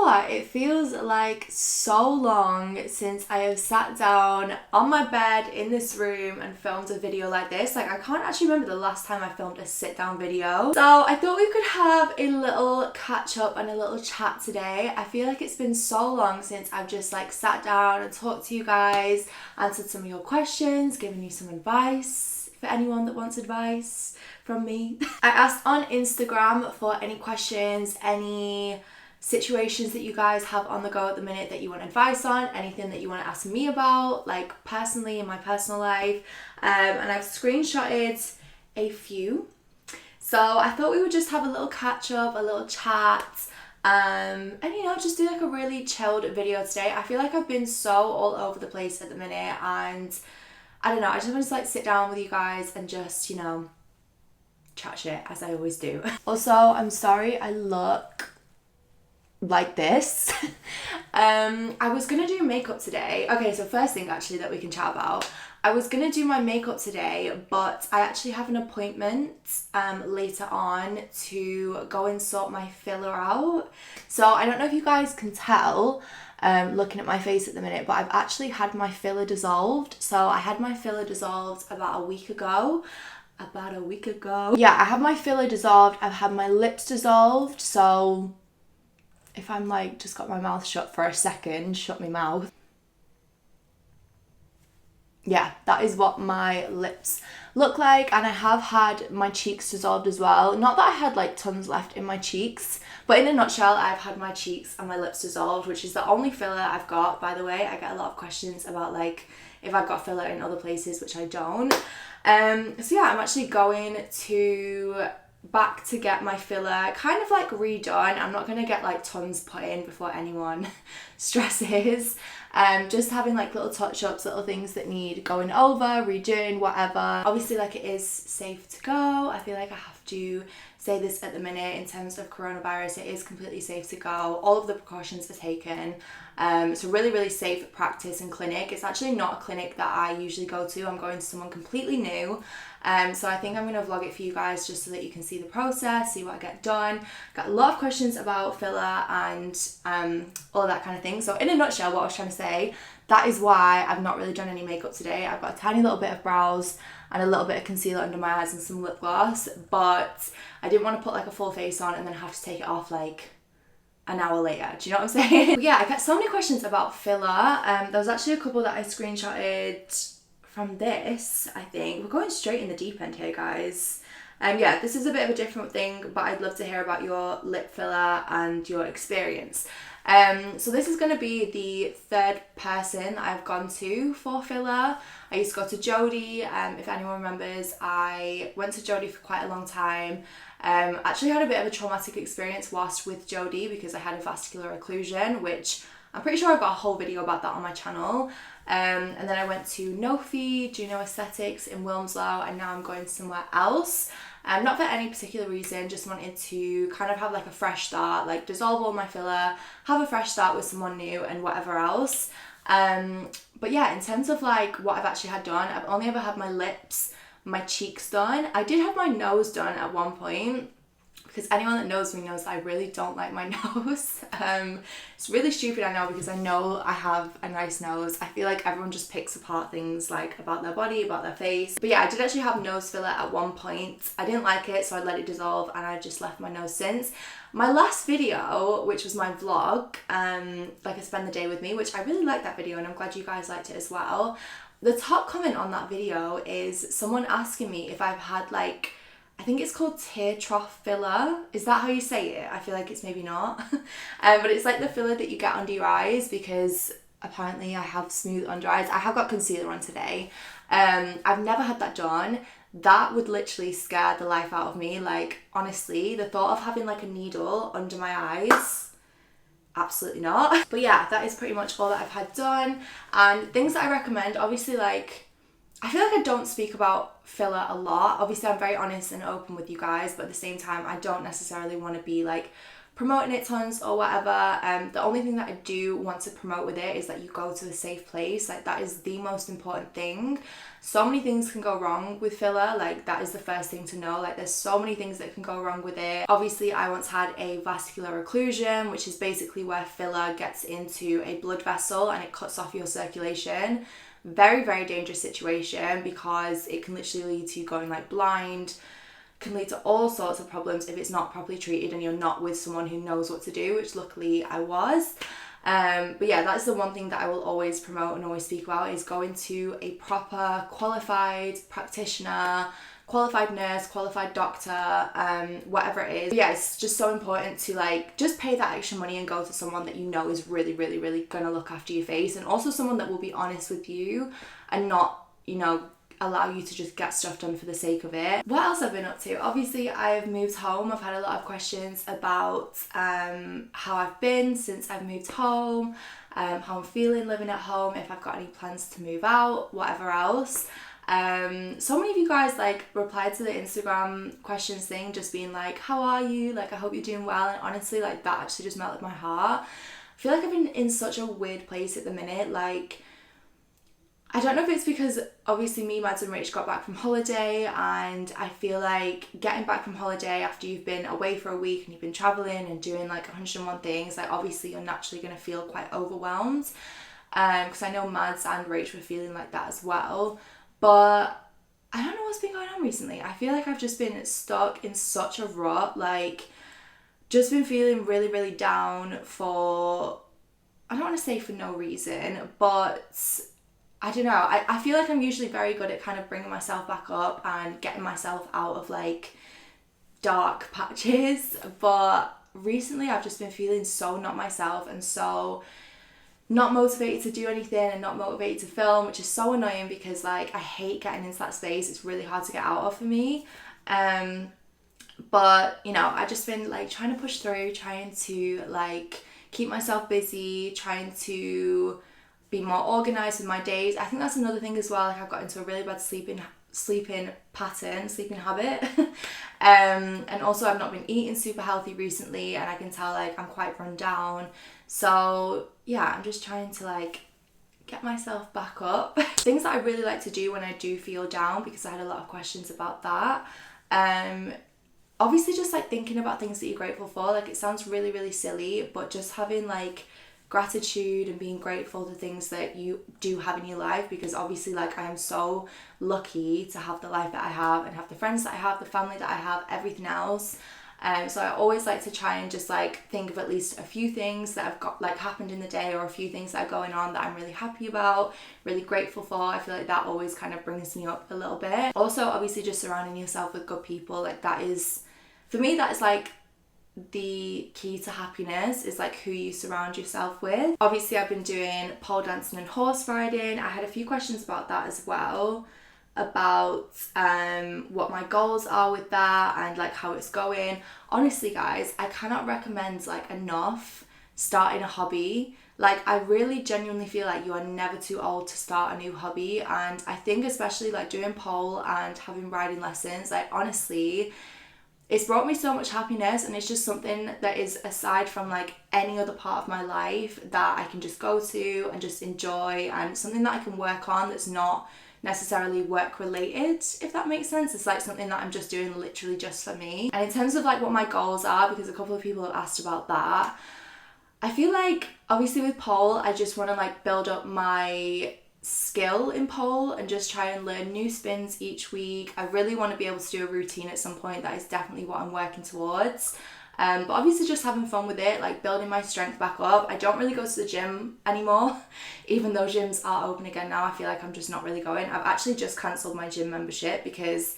what? It feels like so long since I have sat down on my bed in this room and filmed a video like this. Like, I can't actually remember the last time I filmed a sit down video. So I thought we could have a little catch up and a little chat today. I feel like it's been so long since I've just like sat down and talked to you guys, answered some of your questions, given you some advice for anyone that wants advice from me. I asked on Instagram for any questions, any situations that you guys have on the go at the minute that you want advice on, anything that you want to ask me about, like personally in my personal life, and I've screenshotted a few. So I thought we would just have a little catch up, a little chat, and you know, just do like a really chilled video today. I feel like I've been so all over the place at the minute, and I don't know, I just want to like sit down with you guys and just, you know, chat shit as I always do. Also, I'm sorry I look like this. I was gonna do makeup today. Okay, so first thing actually that we can chat about, I was gonna do my makeup today, but I actually have an appointment later on to go and sort my filler out. So I don't know if you guys can tell looking at my face at the minute, but I've actually had my filler dissolved. So I had my filler dissolved about a week ago. Yeah, I had my filler dissolved. I've had my lips dissolved. So if I'm like just got my mouth shut for a second, shut my mouth. Yeah, that is what my lips look like. And I have had my cheeks dissolved as well. Not that I had like tons left in my cheeks, but in a nutshell, I've had my cheeks and my lips dissolved, which is the only filler I've got, by the way. I get a lot of questions about like if I've got filler in other places, which I don't. So yeah, I'm actually going back to get my filler kind of like redone. I'm not going to get like tons put in before anyone stresses. Just having like little touch-ups, little things that need going over, redoing, whatever. Obviously, like, it is safe to go. I feel like I have to say this at the minute in terms of coronavirus. It is completely safe to go. All of the precautions are taken. It's a really, really safe practice and clinic. It's actually not a clinic that I usually go to. I'm going to someone completely new. So I think I'm going to vlog it for you guys just so that you can see the process, see what I get done. Got a lot of questions about filler and all that kind of thing. So in a nutshell, what I was trying to say, that is why I've not really done any makeup today. I've got a tiny little bit of brows and a little bit of concealer under my eyes and some lip gloss, but I didn't want to put like a full face on and then have to take it off like an hour later. Do you know what I'm saying? But yeah, I got so many questions about filler. There was actually a couple that I screenshotted from this, I think. We're going straight in the deep end here, guys. Yeah, this is a bit of a different thing, but I'd love to hear about your lip filler and your experience. So this is going to be the third person I've gone to for filler. I used to go to Jodie. If anyone remembers, I went to Jodie for quite a long time. Actually had a bit of a traumatic experience whilst with Jodie because I had a vascular occlusion, which I'm pretty sure I've got a whole video about that on my channel. And then I went to Nofi, Juno Aesthetics in Wilmslow, and now I'm going somewhere else. Not for any particular reason, just wanted to kind of have like a fresh start, like dissolve all my filler, have a fresh start with someone new and whatever else. But yeah, in terms of like what I've actually had done, I've only ever had my lips, my cheeks done. I did have my nose done at one point, because anyone that knows me knows I really don't like my nose. It's really stupid, I know, because I know I have a nice nose. I feel like everyone just picks apart things like about their body, about their face. But yeah, I did actually have nose filler at one point. I didn't like it, so I let it dissolve and I've just left my nose since. My last video, which was my vlog, like I spend the day with me, which I really liked that video and I'm glad you guys liked it as well. The top comment on that video is someone asking me if I've had like, I think it's called tear trough filler. Is that how you say it? I feel like it's maybe not. But it's like the filler that you get under your eyes, because apparently I have smooth under eyes. I have got concealer on today. I've never had that done. That would literally scare the life out of me. Like, honestly, the thought of having like a needle under my eyes, absolutely not. But yeah, that is pretty much all that I've had done. And things that I recommend, obviously, like, I feel like I don't speak about filler a lot. Obviously, I'm very honest and open with you guys, but at the same time, I don't necessarily want to be like promoting it tons or whatever. The only thing that I do want to promote with it is that you go to a safe place. Like, that is the most important thing. So many things can go wrong with filler. Like, that is the first thing to know. Like, there's so many things that can go wrong with it. Obviously, I once had a vascular occlusion, which is basically where filler gets into a blood vessel and it cuts off your circulation. Very, very dangerous situation, because it can literally lead to you going like blind, can lead to all sorts of problems if it's not properly treated and you're not with someone who knows what to do, which luckily I was. But yeah, that's the one thing that I will always promote and always speak about, is going to a proper qualified practitioner, qualified nurse, qualified doctor, whatever it is. But yeah, it's just so important to like just pay that extra money and go to someone that you know is really, really, really gonna look after your face, and also someone that will be honest with you and not, you know, allow you to just get stuff done for the sake of it. What else I've been up to? Obviously, I've moved home. I've had a lot of questions about how I've been since I've moved home, how I'm feeling living at home, if I've got any plans to move out, whatever else. So many of you guys like replied to the Instagram questions thing, just being like, how are you? Like, I hope you're doing well. And honestly, like, that actually just melted my heart. I feel like I've been in such a weird place at the minute. Like, I don't know if it's because obviously me, Mads and Rach got back from holiday, and I feel like getting back from holiday after you've been away for a week and you've been traveling and doing like 101 things, like obviously you're naturally going to feel quite overwhelmed, because I know Mads and Rach were feeling like that as well. But I don't know what's been going on recently. I feel like I've just been stuck in such a rut, like just been feeling really, really down for, I don't want to say for no reason, but I don't know. I feel like I'm usually very good at kind of bringing myself back up and getting myself out of like dark patches. But recently I've just been feeling so not myself and so not motivated to do anything and not motivated to film, which is so annoying because like I hate getting into that space. It's really hard to get out of for me. But you know, I've just been like trying to push through, trying to like keep myself busy, trying to be more organized with my days. I think that's another thing as well. Like, I've got into a really bad sleeping habit. And also I've not been eating super healthy recently, and I can tell like I'm quite run down. So yeah, I'm just trying to like get myself back up. Things that I really like to do when I do feel down, because I had a lot of questions about that. Obviously just like thinking about things that you're grateful for. Like, it sounds really, really silly, but just having like gratitude and being grateful to things that you do have in your life, because obviously like I am so lucky to have the life that I have and have the friends that I have, the family that I have, everything else. So I always like to try and just like think of at least a few things that have got like happened in the day, or a few things that are going on that I'm really happy about, really grateful for. I feel like that always kind of brings me up a little bit. Also, obviously just surrounding yourself with good people, like that is, for me, that is like the key to happiness, is like who you surround yourself with. Obviously I've been doing pole dancing and horse riding. I had a few questions about that as well, about what my goals are with that and like how it's going. Honestly guys, I cannot recommend like enough starting a hobby. Like, I really genuinely feel like you are never too old to start a new hobby, and I think especially like doing pole and having riding lessons, like honestly it's brought me so much happiness, and it's just something that is aside from like any other part of my life that I can just go to and just enjoy, and something that I can work on that's not necessarily work related, if that makes sense. It's like something that I'm just doing literally just for me. And in terms of like what my goals are, because a couple of people have asked about that, I feel like obviously with pole I just want to like build up my skill in pole and just try and learn new spins each week. I really want to be able to do a routine at some point. That is definitely what I'm working towards. But obviously just having fun with it, like building my strength back up. I don't really go to the gym anymore, even though gyms are open again now. I feel like I'm just not really going. I've actually just cancelled my gym membership because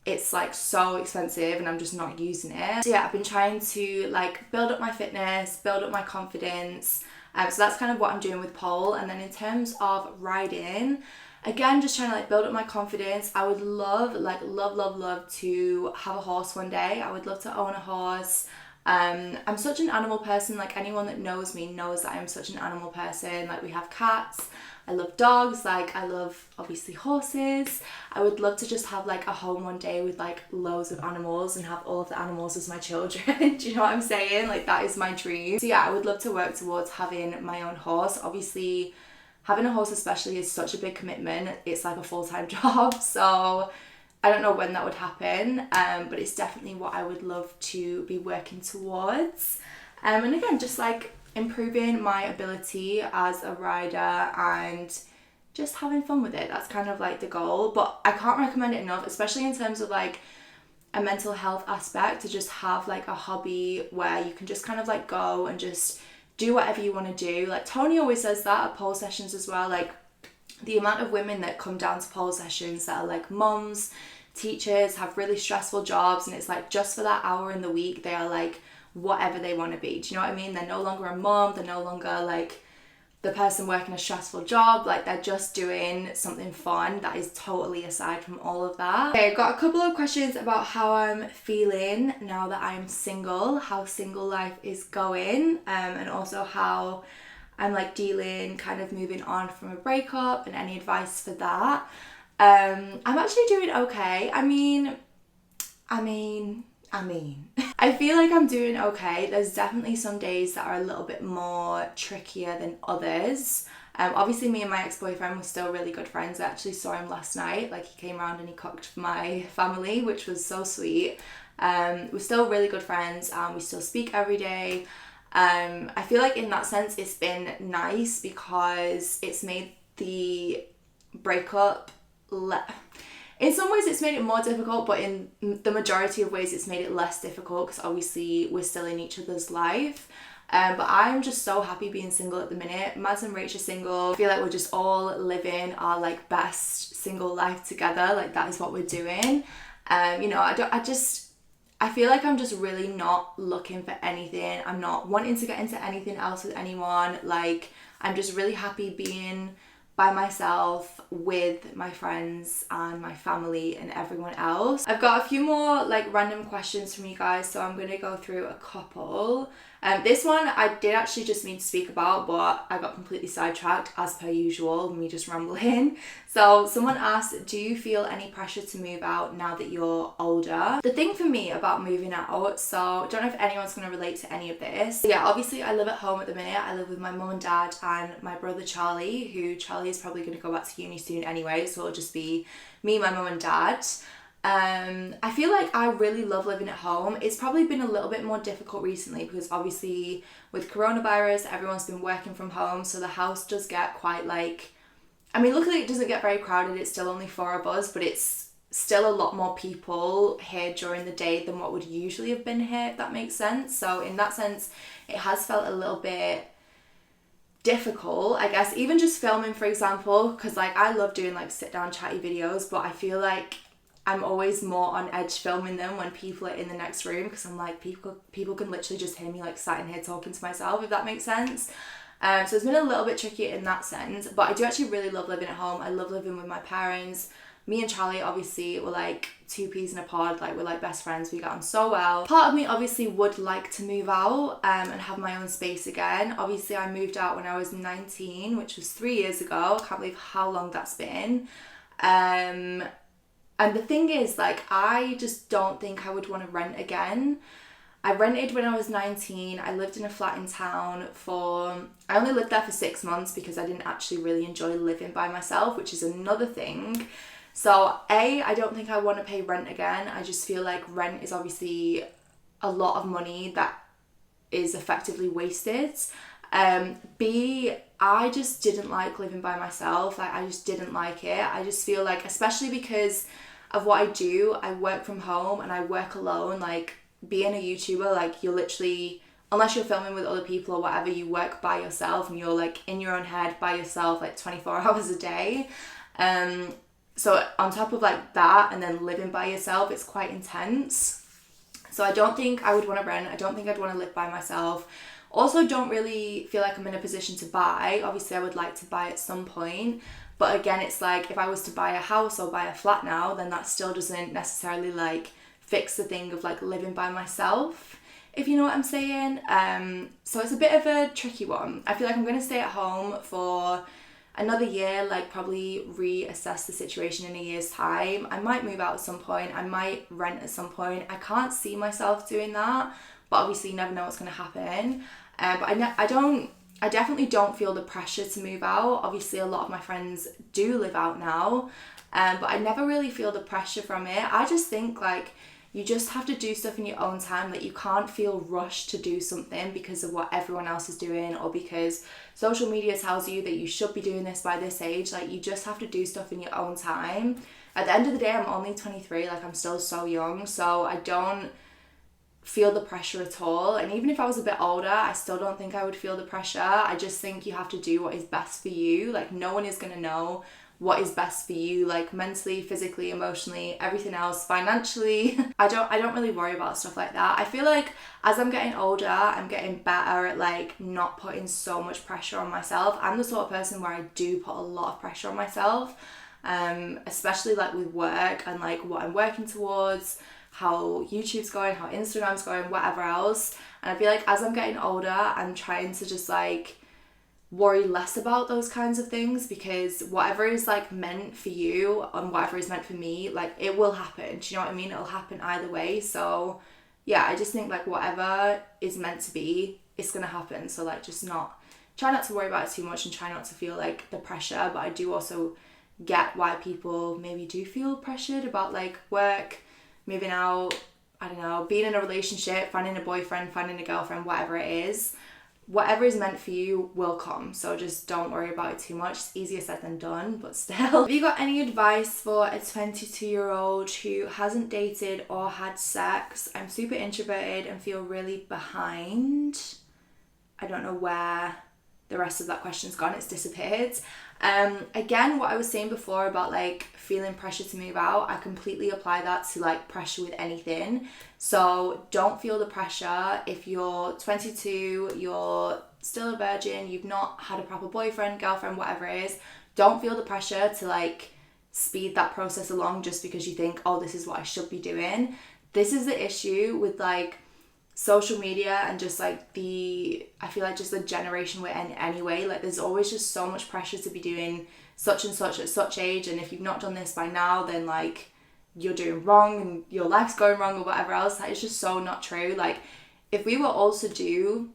it's like so expensive and I'm just not using it. So yeah, I've been trying to like build up my fitness, build up my confidence. So that's kind of what I'm doing with pole. And then in terms of riding, again, just trying to like build up my confidence. I would love to have a horse one day. I would love to own a horse. I'm such an animal person. Like, anyone that knows me knows that I'm such an animal person. Like, we have cats, I love dogs, like I love obviously horses. I would love to just have like a home one day with like loads of animals and have all of the animals as my children. Do you know what I'm saying? Like, that is my dream. So yeah, I would love to work towards having my own horse. Obviously having a horse especially is such a big commitment. It's like a full-time job, so I don't know when that would happen, but it's definitely what I would love to be working towards. And again, just like improving my ability as a rider and just having fun with it. That's kind of like the goal, but I can't recommend it enough, especially in terms of like a mental health aspect, to just have like a hobby where you can just kind of like go and just do whatever you want to do. Like, Tony always says that at pole sessions as well, like the amount of women that come down to pole sessions that are like mums, teachers, have really stressful jobs, and it's like just for that hour in the week they are like whatever they want to be. Do you know what I mean? They're no longer a mom, they're no longer like the person working a stressful job, like they're just doing something fun that is totally aside from all of that. Okay, I've got a couple of questions about how I'm feeling now that I'm single, how single life is going, and also how I'm like dealing, kind of moving on from a breakup, and any advice for that. I'm actually doing okay. I mean, I feel like I'm doing okay. There's definitely some days that are a little bit more trickier than others. Obviously me and my ex-boyfriend were still really good friends. I actually saw him last night. Like, he came around and he cooked for my family, which was so sweet. We're still really good friends, and we still speak every day. I feel like in that sense it's been nice because it's made the breakup in some ways it's made it more difficult, but in the majority of ways it's made it less difficult because obviously we're still in each other's life. But I'm just so happy being single at the minute. Maz and Rach are single. I feel like we're just all living our like best single life together. Like, that is what we're doing. You know, I feel like I'm just really not looking for anything. I'm not wanting to get into anything else with anyone. Like, I'm just really happy being by myself with my friends and my family and everyone else. I've got a few more like random questions from you guys, so I'm going to go through a couple. This one I did actually just mean to speak about, but I got completely sidetracked as per usual, me just rambling. So someone asked, do you feel any pressure to move out now that you're older? The thing for me about moving out, so I don't know if anyone's going to relate to any of this. Yeah, obviously I live at home at the minute. I live with my mum and dad and my brother Charlie, who Charlie is probably going to go back to uni soon anyway, so it'll just be me, my mum and dad. I feel like I really love living at home. It's probably been a little bit more difficult recently because obviously with coronavirus everyone's been working from home, so the house does get quite like, I mean, luckily it doesn't get very crowded. It's still only 4 of us, but it's still a lot more people here during the day than what would usually have been here, if that makes sense. So in that sense it has felt a little bit difficult, I guess, even just filming, for example, because like I love doing like sit down chatty videos, but I feel like I'm always more on edge filming them when people are in the next room, because I'm like, people can literally just hear me like sat in here talking to myself, if that makes sense. So it's been a little bit tricky in that sense, but I do actually really love living at home. I love living with my parents. Me and Charlie obviously were like 2 peas in a pod, like we're like best friends, we get on so well. Part of me obviously would like to move out and have my own space again. Obviously I moved out when I was 19, which was 3 years ago. I can't believe how long that's been. And the thing is, like, I just don't think I would want to rent again. I rented when I was 19. I lived in a flat in town I only lived there for 6 months because I didn't actually really enjoy living by myself, which is another thing. So I don't think I want to pay rent again. I just feel like rent is obviously a lot of money that is effectively wasted. B, I just didn't like living by myself. Like, I just didn't like it. I just feel like, especially because of what I do, I work from home and I work alone. Like, being a YouTuber, like, you're literally, unless you're filming with other people or whatever, you work by yourself and you're like in your own head by yourself like 24 hours a day. So on top of like that and then living by yourself, it's quite intense. So I don't think I would want to rent. I don't think I'd want to live by myself. Also, don't really feel like I'm in a position to buy. Obviously I would like to buy at some point, but again, it's like if I was to buy a house or buy a flat now, then that still doesn't necessarily like fix the thing of like living by myself, if you know what I'm saying. So it's a bit of a tricky one. I feel like I'm going to stay at home for another year, like probably reassess the situation in a year's time. I might move out at some point, I might rent at some point. I can't see myself doing that, but obviously you never know what's going to happen. But I definitely don't feel the pressure to move out. Obviously a lot of my friends do live out now, but I never really feel the pressure from it. I just think like you just have to do stuff in your own time. Like you can't feel rushed to do something because of what everyone else is doing, or because social media tells you that you should be doing this by this age. Like you just have to do stuff in your own time. At the end of the day, I'm only 23, like I'm still so young, so I don't feel the pressure at all. And even if I was a bit older, I still don't think I would feel the pressure. I just think you have to do what is best for you. Like no one is going to know what is best for you, like mentally, physically, emotionally, everything else, financially. I don't really worry about stuff like that. I feel like as I'm getting older, I'm getting better at like not putting so much pressure on myself. I'm the sort of person where I do put a lot of pressure on myself, especially like with work and like what I'm working towards, how YouTube's going, how Instagram's going, whatever else. And I feel like as I'm getting older, I'm trying to just like worry less about those kinds of things, because whatever is like meant for you and whatever is meant for me, like it will happen. Do you know what I mean? It'll happen either way. So yeah, I just think like whatever is meant to be, it's gonna happen. So like just try not to worry about it too much and try not to feel like the pressure. But I do also get why people maybe do feel pressured about like work, moving out, I don't know, being in a relationship, finding a boyfriend, finding a girlfriend, whatever it is. Whatever is meant for you will come, so just don't worry about it too much. It's easier said than done, but still. Have you got any advice for a 22-year-old who hasn't dated or had sex? I'm super introverted and feel really behind. I don't know where the rest of that question's gone, it's disappeared. Again, what I was saying before about like feeling pressure to move out, I completely apply that to like pressure with anything. So don't feel the pressure. If you're 22, you're still a virgin, you've not had a proper boyfriend, girlfriend, whatever it is, don't feel the pressure to like speed that process along just because you think, oh, this is what I should be doing. This is the issue with like social media and just like I feel like just the generation we're in anyway. Like there's always just so much pressure to be doing such and such at such age, and if you've not done this by now, then like you're doing wrong and your life's going wrong or whatever else. That is just so not true. Like if we were all to do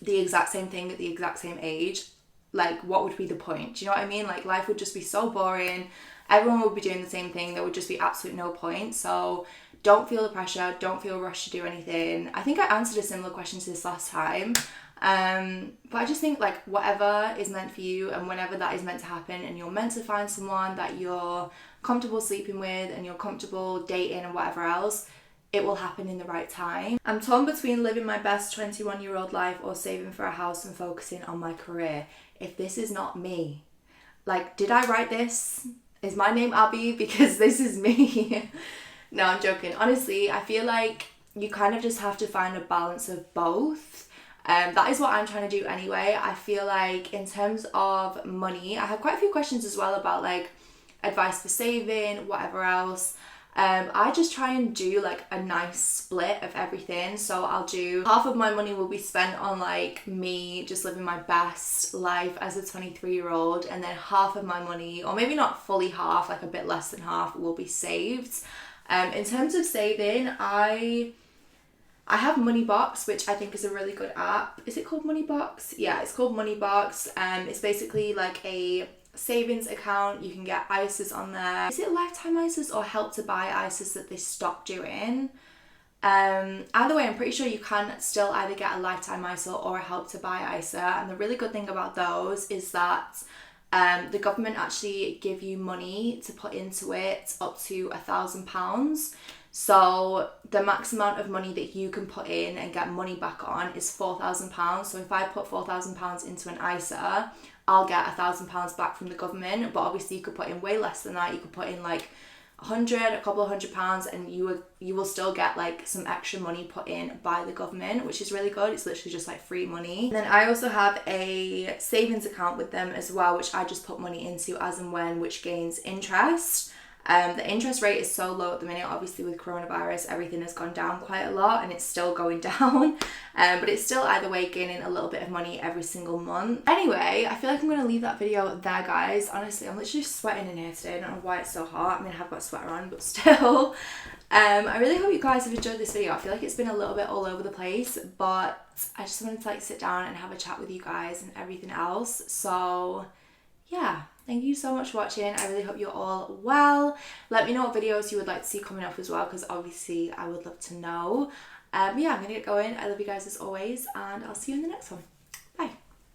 the exact same thing at the exact same age, like what would be the point? Do you know what I mean? Like life would just be so boring, everyone would be doing the same thing, there would just be absolute no point. So don't feel the pressure, don't feel rushed to do anything. I think I answered a similar question to this last time. But I just think like whatever is meant for you and whenever that is meant to happen and you're meant to find someone that you're comfortable sleeping with and you're comfortable dating and whatever else, it will happen in the right time. I'm torn between living my best 21-year-old life or saving for a house and focusing on my career. If this is not me, like did I write this? Is my name Abby? Because this is me. No, I'm joking. Honestly, I feel like you kind of just have to find a balance of both. That is what I'm trying to do anyway. I feel like in terms of money, I have quite a few questions as well about like advice for saving, whatever else. I just try and do like a nice split of everything. So I'll do half of my money will be spent on like me just living my best life as a 23-year-old, and then half of my money, or maybe not fully half, like a bit less than half, will be saved. In terms of saving, I have Moneybox, which I think is a really good app. Is it called Moneybox? Yeah, it's called Moneybox. It's basically like a savings account. You can get ISAs on there. Is it lifetime ISAs or help to buy ISAs that they stopped doing? Either way, I'm pretty sure you can still either get a lifetime ISA or a help to buy ISA. And the really good thing about those is that the government actually give you money to put into it up to £1,000. So the max amount of money that you can put in and get money back on is £4,000. So if I put £4,000 into an ISA, I'll get £1,000 back from the government. But obviously you could put in way less than that. You could put in like a couple of £100, and you will still get like some extra money put in by the government, which is really good. It's literally just like free money. And then I also have a savings account with them as well, which I just put money into as and when, which gains interest. The interest rate is so low at the minute. Obviously with coronavirus, everything has gone down quite a lot and it's still going down. But it's still either way gaining a little bit of money every single month. Anyway, I feel like I'm going to leave that video there, guys. Honestly, I'm literally sweating in here today. I don't know why it's so hot. I mean, I have got a sweater on, but still. I really hope you guys have enjoyed this video. I feel like it's been a little bit all over the place, but I just wanted to like sit down and have a chat with you guys and everything else. So yeah, thank you so much for watching. I really hope you're all well. Let me know what videos you would like to see coming up as well, because obviously I would love to know. But yeah, I'm gonna get going. I love you guys as always, and I'll see you in the next one.